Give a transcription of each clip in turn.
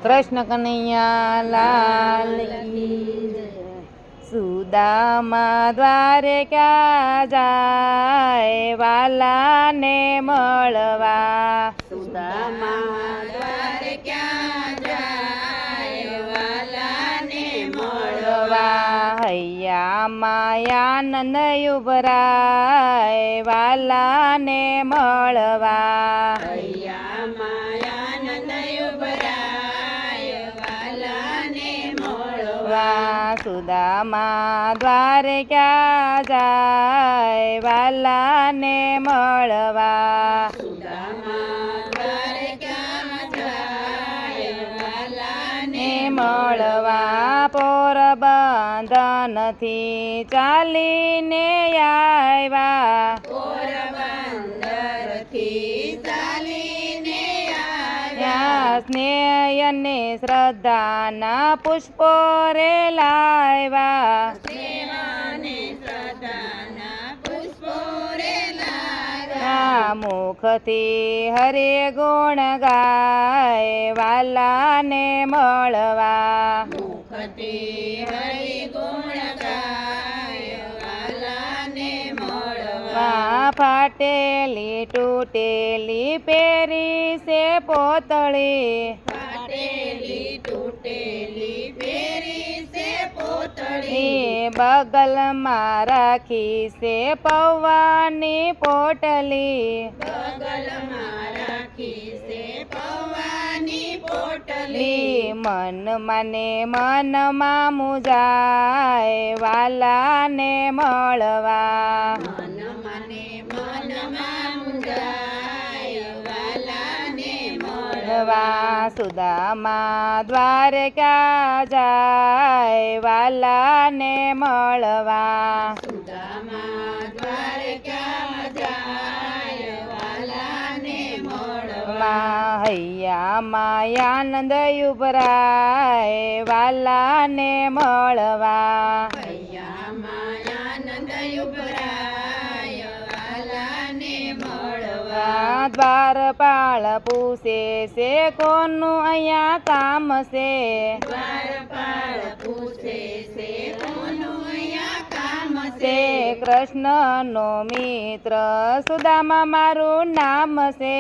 કૃષ્ણ કનૈયા લાલ કી જય. સુદામા દ્વારકા જાય વાલાને મળવા. સુદામા દ્વારકા જાય વાલાને મળવા. હૈયા માયાનંદ ઉભરાય વાલાને મળવા. હૈયા માયાનંદ ઉભરાય વાલાને મળવા. સુદામા દ્વારકા જાય વાલાને મળવા. સુદામા દ્વારકા જાય વાલાને મળવા. પોરબંદરથી ચાલીને આવ્યા. પોરબંદરથી ચાલીને આવ્યા. સ્નેહ અને શ્રદ્ધાના પુષ્પો રે લાવ્યા. સ્નેહાને શ્રદ્ધાના પુષ્પો રે લાવ્યા. મુખથી હરે ગુણ ગાય વાલાને મળવા. મુખથી હરિ ગુણ ગાય વાલાને મળવા. ફાટેલી તૂટેલી પહેરી છે પોતળી. ફાટેલી તૂટેલી પહેરી છે પોતળી. બગલમાં રાખી છે પૌવાની પોટલી. બગલમાં રાખી છે પૌવાની પોટલી. મન મને મનમાં મુજાય વાલાને મળવા. મન મને મનમાં મુંજાય વાલાને મળવા. સુદામા દ્વારકા જાય વાલાને મળવા. સુદામા દ્વારકા જાય વાલાને મળવા. હૈયા માયાનંદ ઉભરાય વાલાને મળવા. હૈયા માયાનંદ ઉભરાય વાલાને મળવા. દ્વારપાળ પૂછે છે કોનું અહીંયા કામ છે. દ્વારપાળ પૂછે છે કોનું અહીંયા કામ તે છે. કૃષ્ણનો મિત્ર સુદામા મારું નામ છે.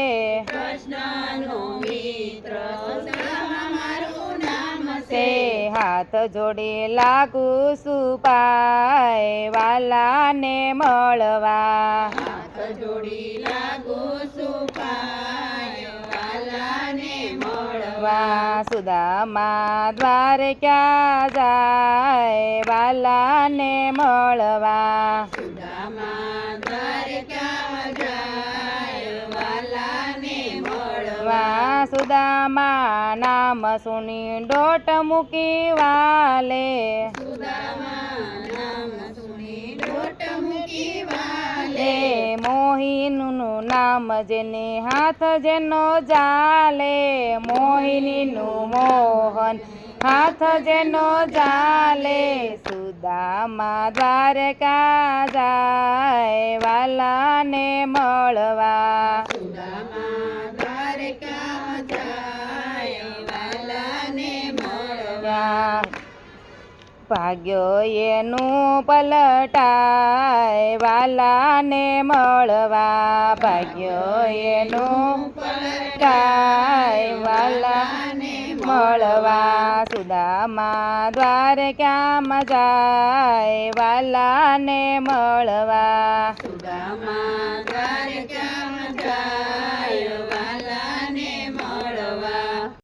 કૃષ્ણનો મિત્ર સુદામા મારું નામ તે છે. હાથ જોડી લાગુ સુપાય વાલાને મળવા. હાથ જોડી લાગુ સુપાય વાલાને મળવા. સુદામા દ્વારકા જાય વાલાને મળવા. સુદામા દ્વારકા જાય વાલાને મળવા. સુદામા નામ સુની ડોટ મૂકી વાલે. સુદામા નામ સુની લોટ મૂકી વાલે. મોહિનીનું નામ જેને હાથ જેનો જાલે. મોહિનીનું મોહન હાથ જેનો જાલે. સુદામા દ્વારકા જાય વાલાને મળવા. સુદામા દ્વારકા જાય વાલાને મળવા. ભાગ્યો એનું પલટાય વાલાને મળવા. ભાગ્યો એનું પલટાય વાલાને મળવા. સુદામા દ્વારકામાં જાય વાલાને મળવા. સુદામા